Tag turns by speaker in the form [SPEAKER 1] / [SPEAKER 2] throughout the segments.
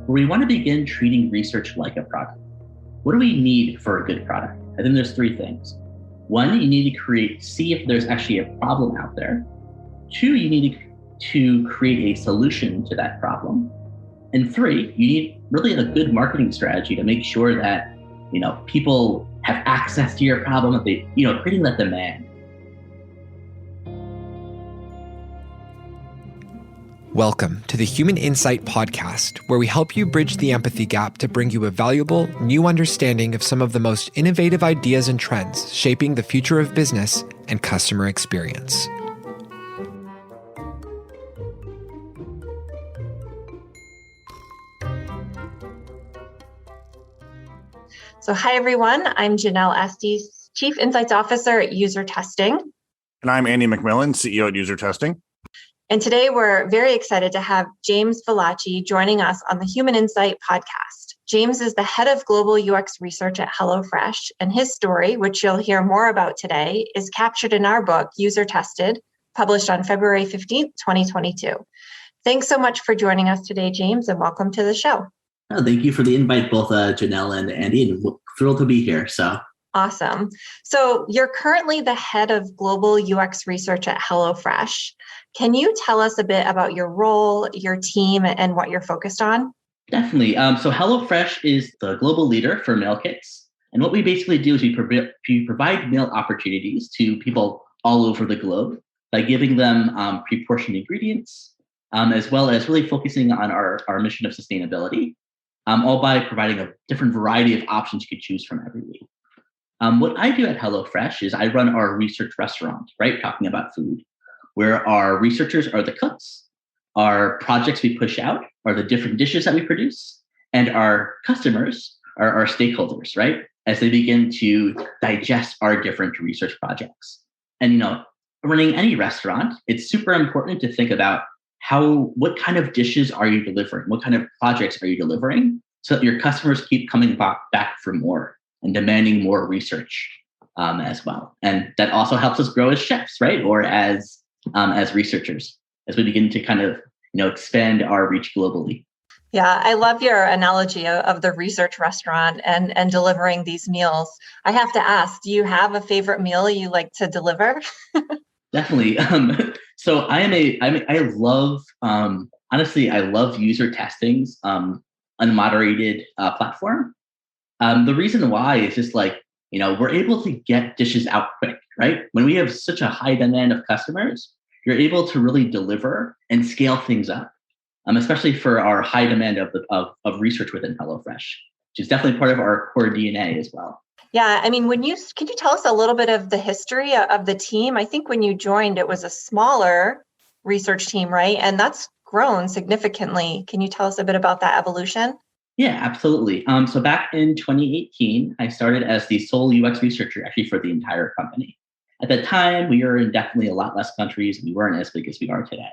[SPEAKER 1] where we want to begin treating research like a product. What do we need for a good product? I think there's three things. One, you need to see if there's actually a problem out there. Two, you need to create a solution to that problem. And three, you need really a good marketing strategy to make sure that, people have access to your problem, that they, creating that demand.
[SPEAKER 2] Welcome to the Human Insight Podcast, where we help you bridge the empathy gap to bring you a valuable, new understanding of some of the most innovative ideas and trends shaping the future of business and customer experience.
[SPEAKER 3] So hi, everyone. I'm Janelle Estes, Chief Insights Officer at User Testing.
[SPEAKER 4] And I'm Andy McMillan, CEO at User Testing.
[SPEAKER 3] And today we're very excited to have James Villacci joining us on the Human Insight Podcast. James is the head of global UX research at HelloFresh, and his story, which you'll hear more about today, is captured in our book, User Tested, published on February 15th, 2022. Thanks so much for joining us today, James, and welcome to the show.
[SPEAKER 1] Oh, thank you for the invite, both Janelle and Andy, and thrilled to be here.
[SPEAKER 3] Awesome. So you're currently the head of global UX research at HelloFresh. Can you tell us a bit about your role, your team, and what you're focused on?
[SPEAKER 1] Definitely. So HelloFresh is the global leader for meal kits. And what we basically do is we provide meal opportunities to people all over the globe by giving them pre-portioned ingredients, as well as really focusing on our mission of sustainability, all by providing a different variety of options you could choose from every week. What I do at HelloFresh is I run our research restaurant, right? Talking about food, where our researchers are the cooks, our projects we push out are the different dishes that we produce, and our customers are our stakeholders, right? As they begin to digest our different research projects. And, running any restaurant, it's super important to think about what kind of dishes are you delivering? What kind of projects are you delivering so that your customers keep coming back for more and demanding more research as well. And that also helps us grow as chefs, right? Or as researchers, as we begin to kind of, expand our reach globally.
[SPEAKER 3] Yeah, I love your analogy of the research restaurant and delivering these meals. I have to ask, do you have a favorite meal you like to deliver?
[SPEAKER 1] Definitely. So I love, honestly, I love User Testing's unmoderated platform. The reason why is just we're able to get dishes out quick, right? When we have such a high demand of customers, you're able to really deliver and scale things up, especially for our high demand of research within HelloFresh, which is definitely part of our core DNA as well.
[SPEAKER 3] Yeah, I mean, can you tell us a little bit of the history of the team? I think when you joined, it was a smaller research team, right? And that's grown significantly. Can you tell us a bit about that evolution?
[SPEAKER 1] Yeah, absolutely. So back in 2018, I started as the sole UX researcher actually for the entire company. At that time, we were in definitely a lot less countries. We weren't as big as we are today.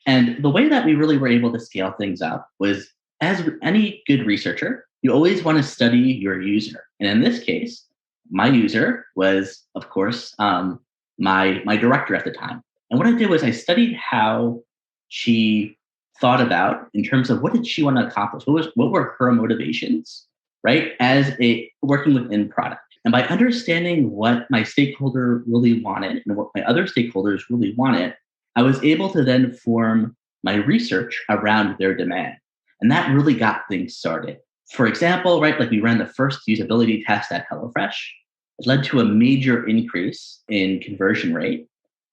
[SPEAKER 1] And the way that we really were able to scale things up was, as any good researcher, you always want to study your user. And in this case, my user was, of course, my director at the time. And what I did was I studied how she thought about in terms of what did she want to accomplish? What were her motivations, right? As working within product. And by understanding what my stakeholder really wanted and what my other stakeholders really wanted, I was able to then form my research around their demand. And that really got things started. For example, right, we ran the first usability test at HelloFresh. It led to a major increase in conversion rate.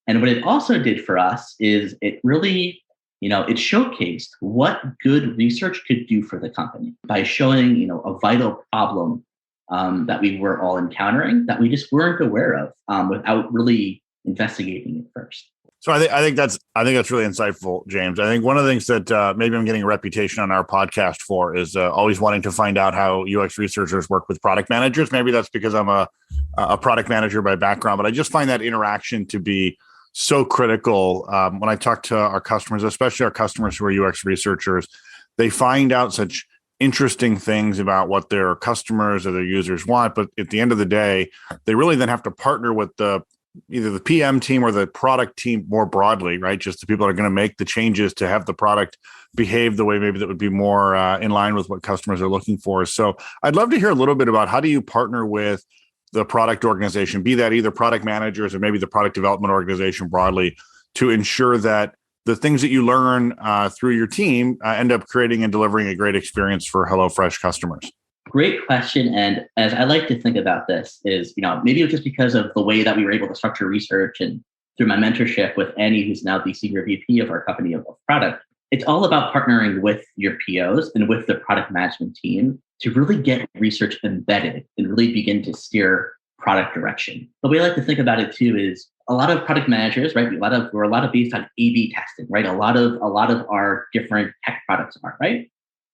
[SPEAKER 1] And what it also did for us is it really, it showcased what good research could do for the company by showing, a vital problem that we were all encountering that we just weren't aware of without really investigating it first.
[SPEAKER 4] So I think that's really insightful, James. I think one of the things that maybe I'm getting a reputation on our podcast for is always wanting to find out how UX researchers work with product managers. Maybe that's because I'm a product manager by background, but I just find that interaction to be so critical. When I talk to our customers, especially our customers who are UX researchers, they find out such interesting things about what their customers or their users want. But at the end of the day, they really then have to partner with the either the PM team or the product team more broadly, right? Just the people that are going to make the changes to have the product behave the way maybe that would be more in line with what customers are looking for. So I'd love to hear a little bit about how do you partner with the product organization, be that either product managers or maybe the product development organization broadly, to ensure that the things that you learn through your team end up creating and delivering a great experience for HelloFresh customers.
[SPEAKER 1] Great question. And as I like to think about this is, maybe it's just because of the way that we were able to structure research and through my mentorship with Annie, who's now the senior VP of our company of product, it's all about partnering with your POs and with the product management team to really get research embedded and really begin to steer product direction. The way I like to think about it too is a lot of product managers, right? We're a lot of based on A/B testing, right? A lot of our different tech products are, right?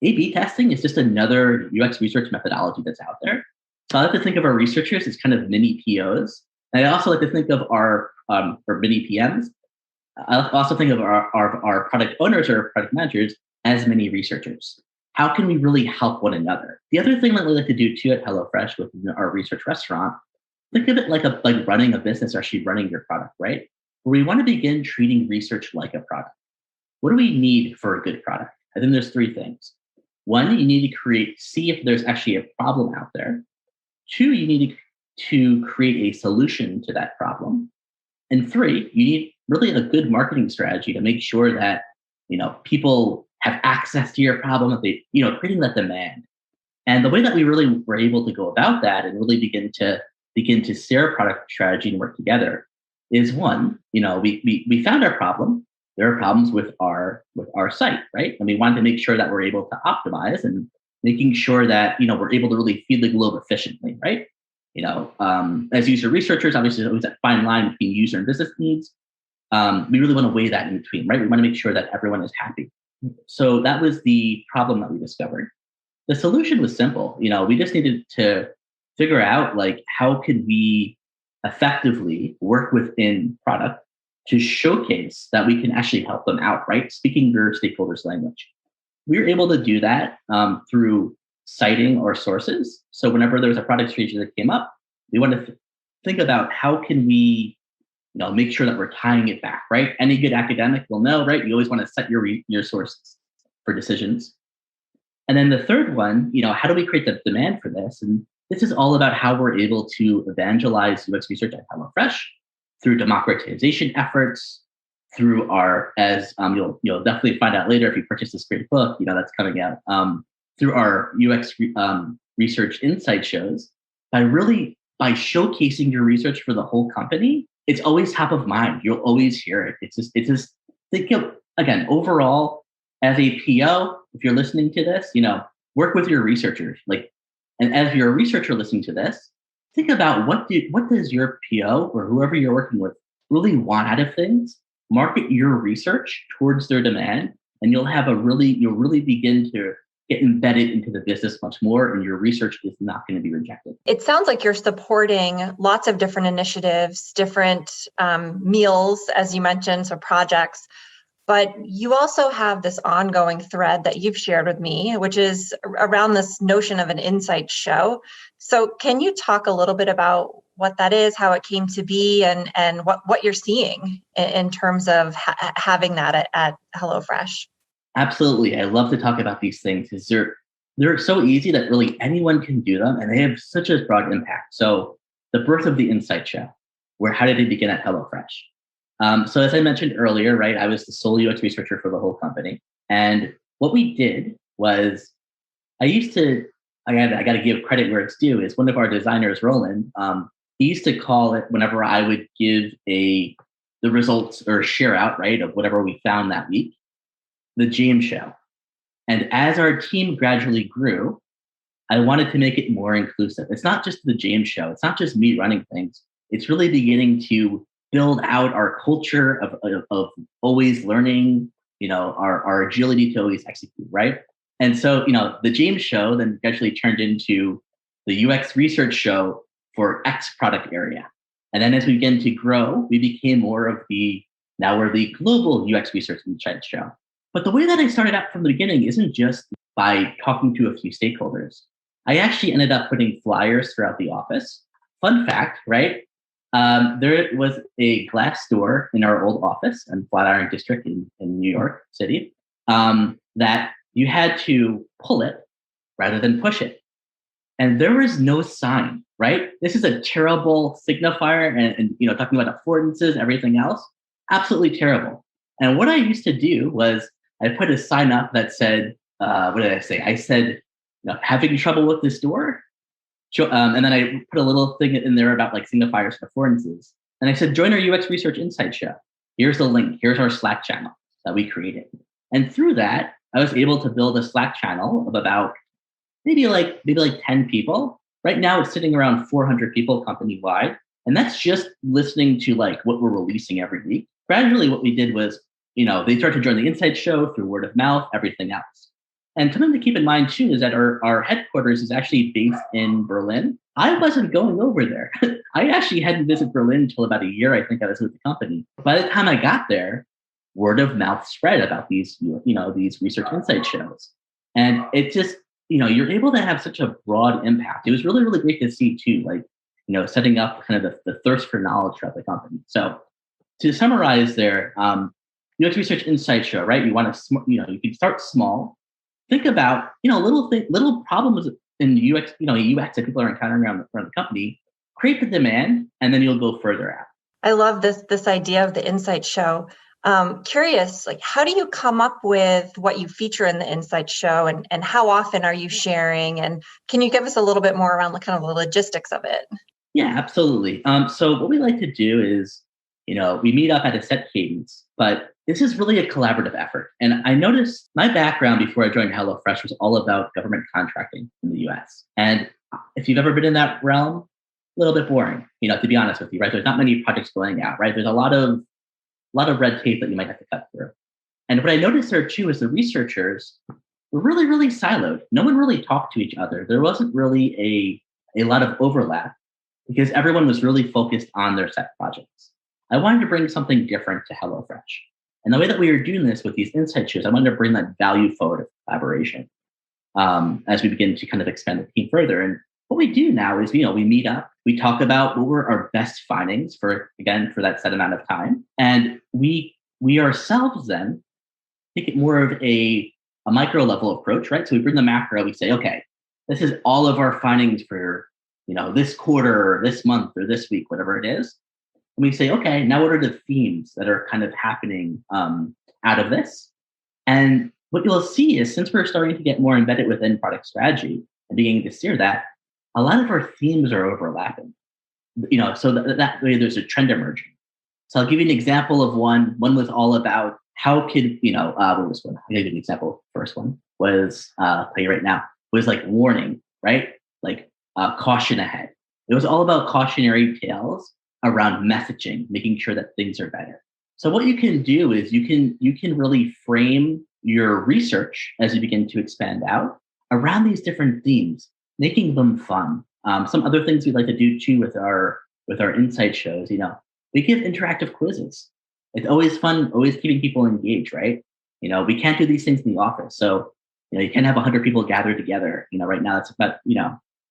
[SPEAKER 1] A/B testing is just another UX research methodology that's out there. So I like to think of our researchers as kind of mini POs. And I also like to think of our or mini PMs. I also think of our product owners or product managers as mini researchers. How can we really help one another? The other thing that we like to do too at HelloFresh with our research restaurant, think of it like running a business or actually running your product, right? Where we want to begin treating research like a product. What do we need for a good product? I think there's three things. One, you need to see if there's actually a problem out there. Two, you need to create a solution to that problem. And three, you need really a good marketing strategy to make sure that, people have access to your problem, that they, creating that demand. And the way that we really were able to go about that and really begin to share product strategy and work together is one, we found our problem. There are problems with our site, right? And we wanted to make sure that we're able to optimize and making sure that, we're able to really feed the globe efficiently, right? As user researchers, obviously there's always that fine line between user and business needs. We really want to weigh that in between, right? We want to make sure that everyone is happy. So that was the problem that we discovered. The solution was simple. We just needed to figure out how could we effectively work within product to showcase that we can actually help them out, right? Speaking their stakeholders' language. We were able to do that through citing our sources. So whenever there was a product strategy that came up, we wanted to think about how can we, make sure that we're tying it back, right? Any good academic will know, right? You always want to cite your sources for decisions. And then the third one, how do we create the demand for this? And this is all about how we're able to evangelize UX research at HelloFresh through democratization efforts, through our, as you'll definitely find out later if you purchase this great book, that's coming out, through our UX research insight shows, by showcasing your research for the whole company. It's always top of mind. You'll always hear it. It's just think of, again, overall, as a PO, if you're listening to this, work with your researchers. And as you're a researcher listening to this, think about what does your PO or whoever you're working with really want out of things. Market your research towards their demand, and you'll really begin to get embedded into the business much more, and your research is not going to be rejected.
[SPEAKER 3] It sounds like you're supporting lots of different initiatives, different meals, as you mentioned, so projects. But you also have this ongoing thread that you've shared with me, which is around this notion of an insight show. So can you talk a little bit about what that is, how it came to be, and what you're seeing in terms of having that at HelloFresh?
[SPEAKER 1] Absolutely. I love to talk about these things because they're so easy that really anyone can do them, and they have such a broad impact. So the birth of the Insight Show, how did it begin at HelloFresh? So as I mentioned earlier, right, I was the sole UX researcher for the whole company. And what we did was I got to give credit where it's due, is one of our designers, Roland, he used to call it, whenever I would give the results or share out, right, of whatever we found that week, the James Show. And as our team gradually grew, I wanted to make it more inclusive. It's not just the James Show. It's not just me running things. It's really beginning to build out our culture of always learning, our agility to always execute, right? And so, the James Show then gradually turned into the UX research show for X product area. And then as we began to grow, we became more of now we're the global UX research insight show. But the way that I started out from the beginning isn't just by talking to a few stakeholders. I actually ended up putting flyers throughout the office. Fun fact, right? There was a glass door in our old office in Flatiron District in New York City that you had to pull it rather than push it. And there was no sign, right? This is a terrible signifier and talking about affordances, everything else, absolutely terrible. And what I used to do was I put a sign up that said, what did I say? I said, having trouble with this door? And then I put a little thing in there about like signifiers and affordances. And I said, join our UX Research Insight Show. Here's the link. Here's our Slack channel that we created. And through that, I was able to build a Slack channel of about maybe like 10 people. Right now it's sitting around 400 people company wide. And that's just listening to like what we're releasing every week. Gradually what we did was, they started to join the Insight Show through word of mouth, everything else. And something to keep in mind too is that our headquarters is actually based in Berlin. I wasn't going over there. I actually hadn't visited Berlin until about a year, I think I was with the company. By the time I got there, word of mouth spread about these research insight shows. And it just, you're able to have such a broad impact. It was really, really great to see too, like, setting up kind of the thirst for knowledge throughout the company. So to summarize there, UX Research Insight Show, right? You want to, you can start small. Think about, little problems in UX, UX that people are encountering around the company. Create the demand, and then you'll go further out.
[SPEAKER 3] I love this idea of the Insight Show. Curious, like, how do you come up with what you feature in the Insight Show, and how often are you sharing? And can you give us a little bit more around the kind of the logistics of it?
[SPEAKER 1] Yeah, absolutely. So what we like to do is, we meet up at a set cadence, but this is really a collaborative effort. And I noticed my background before I joined HelloFresh was all about government contracting in the US. And if you've ever been in that realm, a little bit boring, to be honest with you, right? There's not many projects going out, right? There's a lot of red tape that you might have to cut through. And what I noticed there too is the researchers were really, really siloed. No one really talked to each other. There wasn't really a lot of overlap because everyone was really focused on their set projects. I wanted to bring something different to HelloFresh. And the way that we were doing this with these insight shows, I wanted to bring that value forward of collaboration as we begin to kind of expand the team further. And what we do now is, we meet up, we talk about what were our best findings for that set amount of time. And we ourselves then take it more of a micro level approach, right? So we bring the macro, we say, okay, this is all of our findings for, this quarter or this month or this week, whatever it is. And we say, okay, now what are the themes that are kind of happening out of this? And what you'll see is, since we're starting to get more embedded within product strategy and beginning to steer that, a lot of our themes are overlapping. So that way there's a trend emerging. So I'll give you an example of one. One was all about how could, what was one? I'll give you an example. First one was, I'll tell you right now, was like warning, right? Like caution ahead. It was all about cautionary tales around messaging, making sure that things are better. So what you can do is you can really frame your research as you begin to expand out around these different themes, making them fun. Some other things we like to do too with our insight shows, we give interactive quizzes. It's always fun, always keeping people engaged, right? We can't do these things in the office. So, you can't have 100 people gathered together. Right now it's about,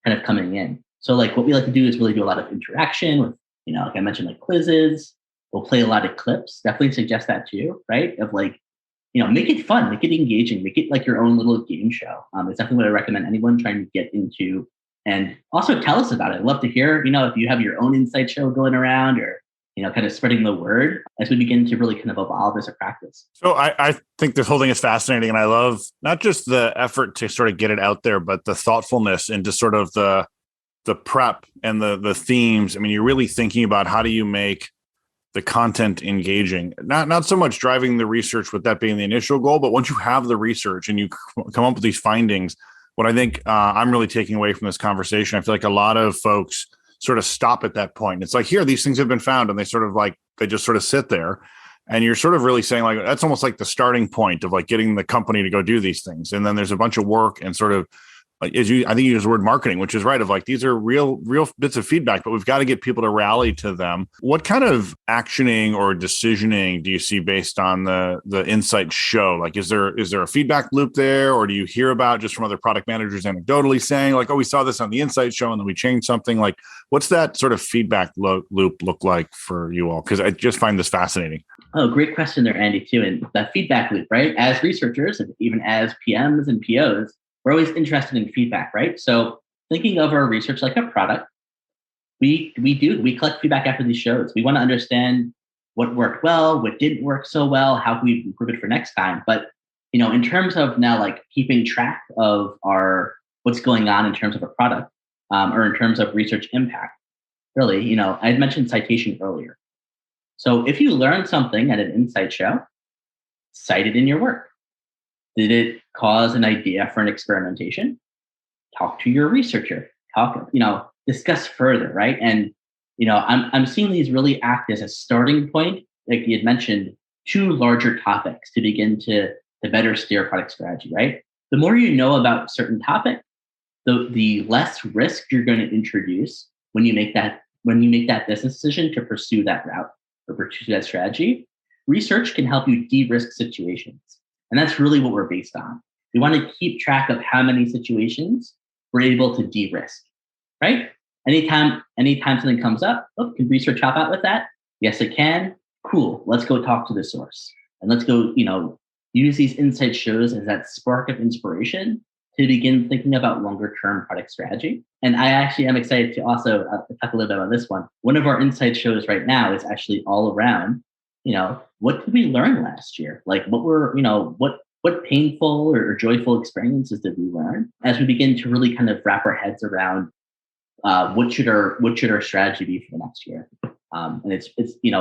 [SPEAKER 1] kind of coming in. So like what we like to do is really do a lot of interaction with, like I mentioned, like quizzes. We'll play a lot of clips. Definitely suggest that too, right? Of like, make it fun, make it engaging, make it like your own little game show. It's definitely what I recommend anyone trying to get into. And also tell us about it. I'd love to hear, if you have your own insight show going around or, kind of spreading the word as we begin to really kind of evolve as a practice.
[SPEAKER 4] So I think this whole thing is fascinating. And I love not just the effort to sort of get it out there, but the thoughtfulness into sort of the prep and the themes. I mean, you're really thinking about how do you make the content engaging, not so much driving the research with that being the initial goal, but once you have the research and you come up with these findings, what I think I'm really taking away from this conversation, I feel like a lot of folks sort of stop at that point. It's like, here, these things have been found, and they just sort of sit there. And you're sort of really saying like, that's almost like the starting point of like getting the company to go do these things. And then there's a bunch of work and sort of like I think you used the word marketing, which is right, of like, these are real bits of feedback, but we've got to get people to rally to them. What kind of actioning or decisioning do you see based on the insight show? Like, is there a feedback loop there, or do you hear about just from other product managers anecdotally saying like, oh, we saw this on the insight show and then we changed something? Like, what's that sort of feedback loop look like for you all? Because I just find this fascinating.
[SPEAKER 1] Oh, great question there, Andy, too. And that feedback loop, right? As researchers, and even as PMs and POs, we're always interested in feedback, right? So thinking of our research like a product, we collect feedback after these shows. We want to understand what worked well, what didn't work so well, how can we improve it for next time. But in terms of now like keeping track of what's going on in terms of a product, or in terms of research impact, really, I'd mentioned citation earlier. So if you learn something at an insight show, cite it in your work. Did it cause an idea for an experimentation? Talk to your researcher. Discuss further, right? And I'm seeing these really act as a starting point, like you had mentioned, to larger topics to begin to better steer product strategy, right? The more you know about a certain topic, the less risk you're going to introduce when you make that business decision to pursue that route or pursue that strategy. Research can help you de-risk situations. And that's really what we're based on. We want to keep track of how many situations we're able to de-risk, right? Anytime something comes up, can research help out with that? Yes, it can. Cool. Let's go talk to the source. And let's go, use these insight shows as that spark of inspiration to begin thinking about longer term product strategy. And I actually am excited to also talk a little bit about this one. One of our insight shows right now is actually all around, what did we learn last year? Like what painful or joyful experiences did we learn as we begin to really kind of wrap our heads around what should our strategy be for the next year? And it's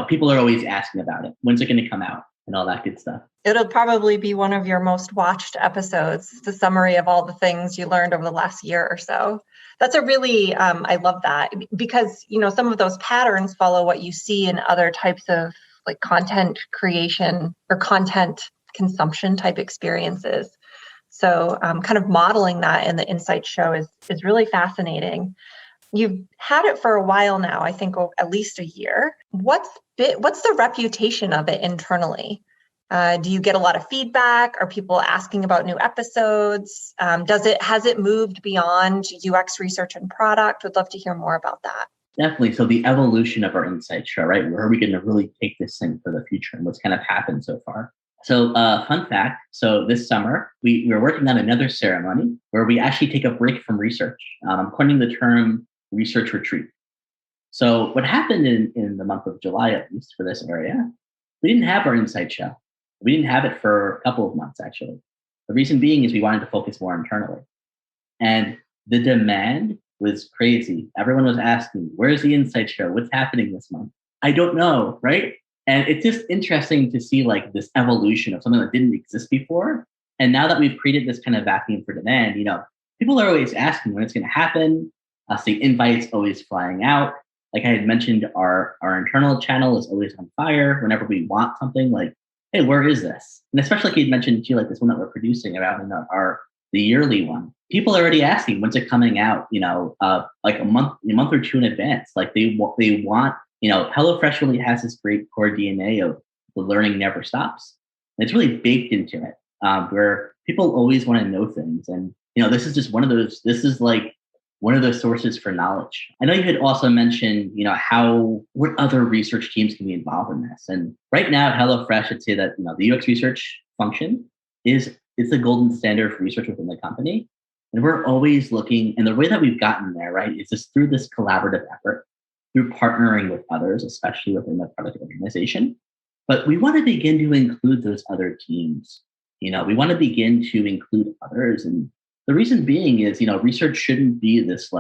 [SPEAKER 1] people are always asking about it. When's it going to come out and all that good stuff?
[SPEAKER 3] It'll probably be one of your most watched episodes, the summary of all the things you learned over the last year or so. That's a really, I love that because, some of those patterns follow what you see in other types of like content creation or content consumption type experiences. So kind of modeling that in the Insight show is really fascinating. You've had it for a while now, I think at least a year. What's the reputation of it internally? Do you get a lot of feedback? Are people asking about new episodes? Has it moved beyond UX research and product? Would love to hear more about that.
[SPEAKER 1] Definitely. So the evolution of our insight show, right? Where are we going to really take this thing for the future and what's kind of happened so far? So fun fact. So this summer, we're working on another ceremony where we actually take a break from research. I'm coining the term research retreat. So what happened in the month of July, at least for this area, we didn't have our insight show. We didn't have it for a couple of months, actually. The reason being is we wanted to focus more internally. And the demand was crazy. Everyone was asking, where's the insight show? What's happening this month? I don't know, right? And it's just interesting to see like this evolution of something that didn't exist before. And now that we've created this kind of vacuum for demand, people are always asking when it's going to happen. See invites always flying out. Like I had mentioned, our internal channel is always on fire whenever we want something like, hey, where is this? And especially like you'd mentioned too, like this one that we're producing about in the yearly one. People are already asking, when's it coming out? Like a month or two in advance. Like they want, HelloFresh really has this great core DNA of the learning never stops. And it's really baked into it, where people always want to know things. And, this is just this is like one of those sources for knowledge. I know you had also mentioned, what other research teams can be involved in this. And right now at HelloFresh, I'd say that, the UX research function is the golden standard for research within the company. And we're always looking, and the way that we've gotten there, right, is just through this collaborative effort, through partnering with others, especially within the product organization. But we want to begin to include those other teams. We want to begin to include others. And the reason being is, research shouldn't be this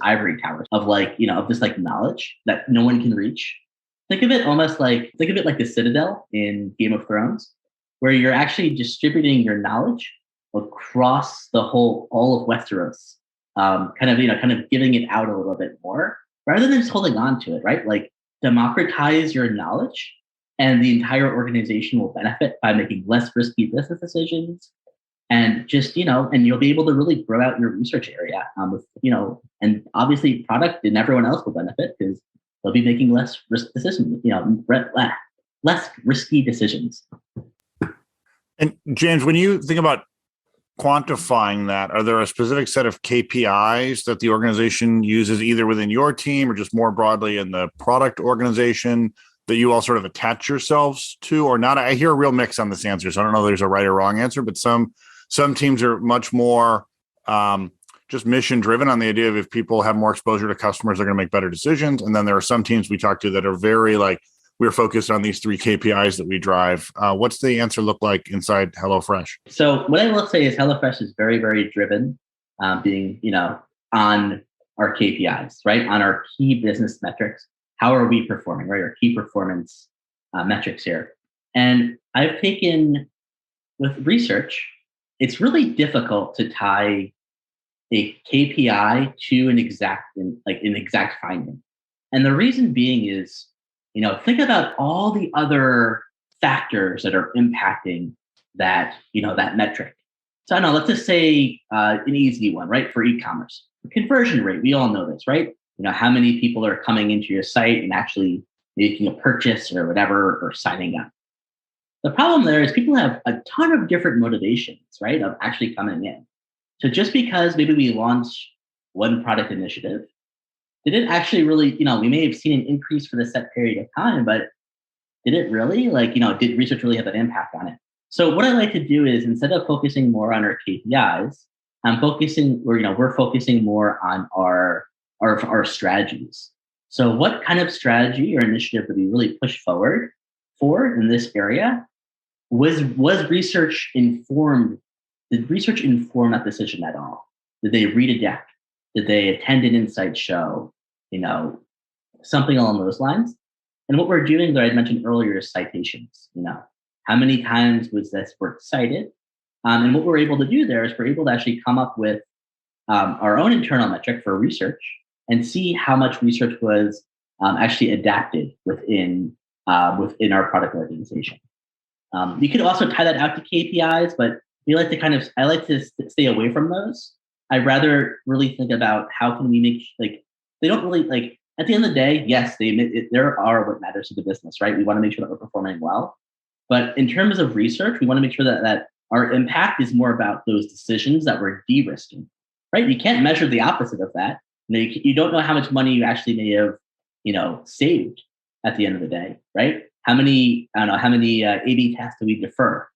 [SPEAKER 1] ivory tower of this knowledge that no one can reach. Think of it like the Citadel in Game of Thrones, where you're actually distributing your knowledge across all of Westeros, kind of giving it out a little bit more rather than just holding on to it, right? Like democratize your knowledge and the entire organization will benefit by making less risky business decisions and just, and you'll be able to really grow out your research area with, and obviously product and everyone else will benefit because they'll be making less risk decisions, less risky decisions.
[SPEAKER 4] And James, when you think about quantifying that, are there a specific set of KPIs that the organization uses either within your team or just more broadly in the product organization that you all sort of attach yourselves to or not? I hear a real mix on this answer, so I don't know if there's a right or wrong answer, but some teams are much more just mission driven on the idea of if people have more exposure to customers, they're going to make better decisions. And then there are some teams we talk to that are very like, we're focused on these 3 KPIs that we drive. What's the answer look like inside HelloFresh?
[SPEAKER 1] So what I will say is HelloFresh is very, very driven, being, on our KPIs, right? On our key business metrics. How are we performing, right? Our key performance metrics here. And I've taken with research, it's really difficult to tie a KPI to an exact finding. And the reason being is, think about all the other factors that are impacting that, that metric. So I don't know, let's just say an easy one, right? For e-commerce, the conversion rate, we all know this, right? How many people are coming into your site and actually making a purchase or whatever, or signing up. The problem there is people have a ton of different motivations, right? Of actually coming in. So just because maybe we launch one product initiative, did it actually really, we may have seen an increase for the set period of time, but did it really, did research really have an impact on it? So what I like to do is instead of focusing more on our KPIs, we're focusing more on our strategies. So what kind of strategy or initiative did we really push forward for in this area? Was research informed? Did research inform that decision at all? Did they read a deck? Did they attend an insight show? Something along those lines. And what we're doing that I mentioned earlier is citations. How many times was this work cited? And what we're able to do there is we're able to actually come up with our own internal metric for research and see how much research was actually adapted within our product organization. You could also tie that out to KPIs, but I like to stay away from those. I'd rather really think about how can we make, they don't really, at the end of the day, yes, there are what matters to the business, right? We want to make sure that we're performing well. But in terms of research, we want to make sure that our impact is more about those decisions that we're de-risking, right? You can't measure the opposite of that. You don't know how much money you actually may have, saved at the end of the day, right? How many A/B tests do we defer,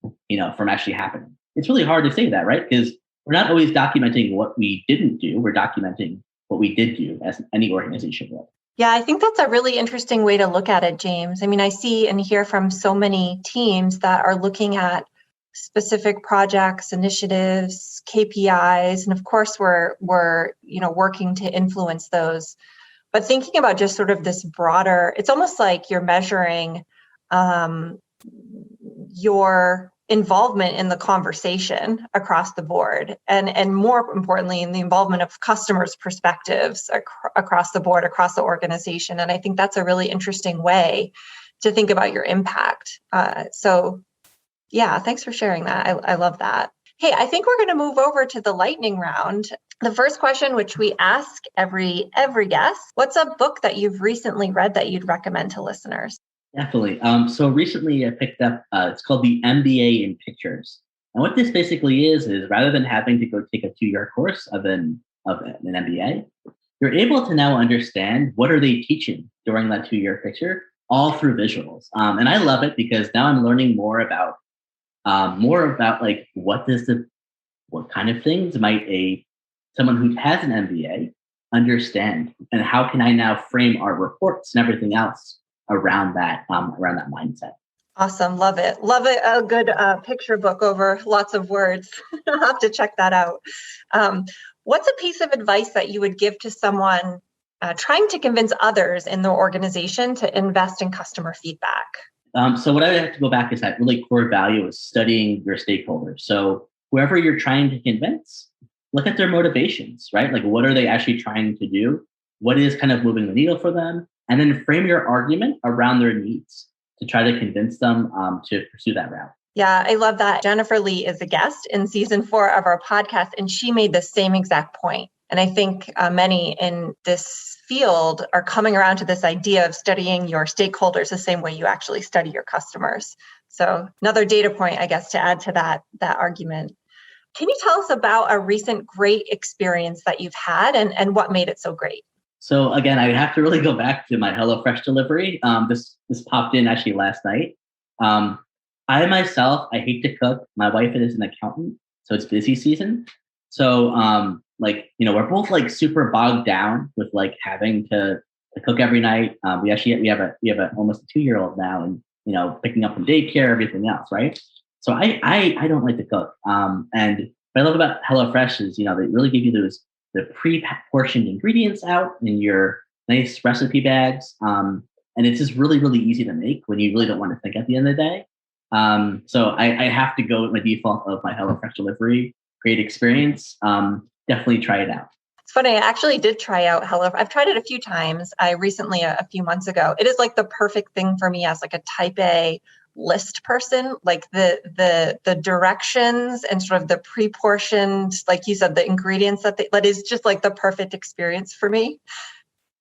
[SPEAKER 1] from actually happening? It's really hard to say that, right? Because we're not always documenting what we didn't do. We're documenting what we did do, as any organization would.
[SPEAKER 3] Yeah, I think that's a really interesting way to look at it, James. I mean, I see and hear from so many teams that are looking at specific projects, initiatives, KPIs, and of course we're working to influence those. But thinking about just sort of this broader, it's almost like you're measuring your involvement in the conversation across the board, and more importantly, in the involvement of customers' perspectives across the board, across the organization. And I think that's a really interesting way to think about your impact. So yeah, thanks for sharing that. I love that. Hey, I think we're going to move over to the lightning round. The first question, which we ask every guest, what's a book that you've recently read that you'd recommend to listeners?
[SPEAKER 1] Definitely. So recently I picked up, it's called the MBA in Pictures. And what this basically is rather than having to go take a 2-year course of an MBA, you're able to now understand what are they teaching during that 2-year picture, all through visuals. And I love it because now I'm learning more about like what kind of things might someone who has an MBA understand, and how can I now frame our reports and everything else around that mindset.
[SPEAKER 3] Awesome. Love it. A good picture book over lots of words. I'll have to check that out. What's a piece of advice that you would give to someone trying to convince others in their organization to invest in customer feedback?
[SPEAKER 1] So what I would have to go back is that really core value is studying your stakeholders. So whoever you're trying to convince, look at their motivations, right? Like what are they actually trying to do? What is kind of moving the needle for them? And then frame your argument around their needs to try to convince them to pursue that route.
[SPEAKER 3] Yeah, I love that. Jennifer Lee is a guest in season 4 of our podcast, and she made the same exact point. And I think many in this field are coming around to this idea of studying your stakeholders the same way you actually study your customers. So another data point, I guess, to add to that argument. Can you tell us about a recent great experience that you've had and what made it so great?
[SPEAKER 1] So again, I have to really go back to my HelloFresh delivery. This popped in actually last night. I myself, I hate to cook. My wife is an accountant, so it's busy season. So we're both like super bogged down with like having to cook every night. We have a almost a 2-year-old now, and picking up from daycare, everything else, right? So I don't like to cook. And what I love about HelloFresh is they really give you the pre-portioned ingredients out in your nice recipe bags. And it's just really, really easy to make when you really don't want to think at the end of the day. So I have to go with my default of my HelloFresh delivery. Great experience. Definitely try it out.
[SPEAKER 3] It's funny. I actually did try out HelloFresh. I've tried it a few times. I recently, a few months ago, it is like the perfect thing for me as like a type A list person, like the directions and sort of the pre-portioned, like you said, the ingredients that is just like the perfect experience for me.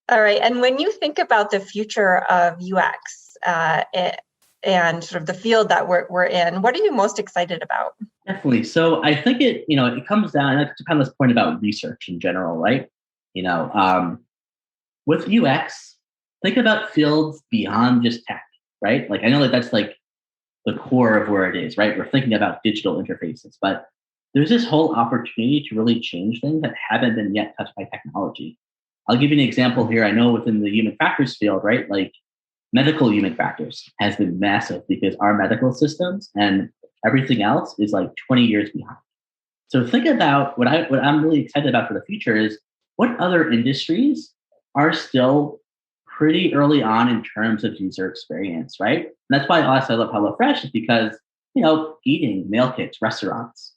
[SPEAKER 3] All right. And when you think about the future of UX, and sort of the field that we're in, what are you most excited about?
[SPEAKER 1] Definitely. So I think it comes down to kind of this point about research in general, right? With UX, think about fields beyond just tech, right? Like I know that's like the core of where it is, right? We're thinking about digital interfaces, but there's this whole opportunity to really change things that haven't been yet touched by technology. I'll give you an example here. I know within the human factors field, right? Like medical human factors has been massive because our medical systems and everything else is like 20 years behind. So think about what I'm really excited about for the future is what other industries are still pretty early on in terms of user experience, right? And that's why also I love HelloFresh is because, eating, meal kits, restaurants.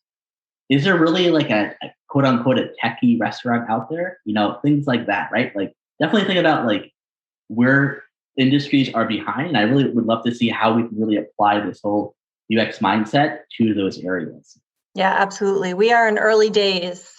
[SPEAKER 1] Is there really like a quote unquote a techie restaurant out there? Things like that, right? Like definitely think about like where industries are behind. And I really would love to see how we can really apply this whole UX mindset to those areas.
[SPEAKER 3] Yeah, absolutely. We are in early days.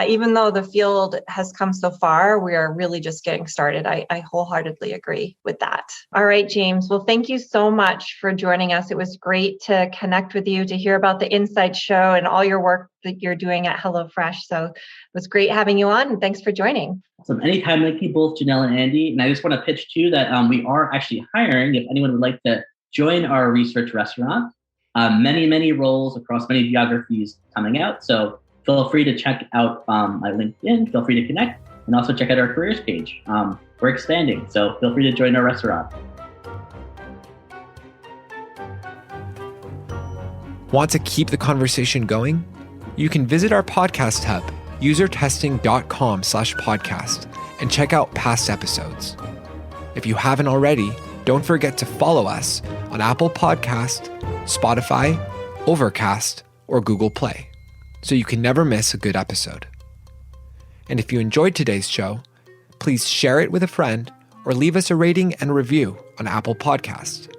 [SPEAKER 3] Even though the field has come so far, we are really just getting started. I wholeheartedly agree with that. All right, James. Well, thank you so much for joining us. It was great to connect with you, to hear about the Insight Show and all your work that you're doing at HelloFresh. So it was great having you on, and thanks for joining.
[SPEAKER 1] Awesome. Anytime, thank you both, Janelle and Andy. And I just want to pitch too that we are actually hiring. If anyone would like to join our research restaurant, many roles across many geographies coming out. So feel free to check out my LinkedIn. Feel free to connect and also check out our careers page. We're expanding, so feel free to join our restaurant.
[SPEAKER 2] Want to keep the conversation going? You can visit our podcast hub, usertesting.com/podcast, and check out past episodes. If you haven't already, don't forget to follow us on Apple Podcast, Spotify, Overcast, or Google Play, so you can never miss a good episode. And if you enjoyed today's show, please share it with a friend or leave us a rating and review on Apple Podcast.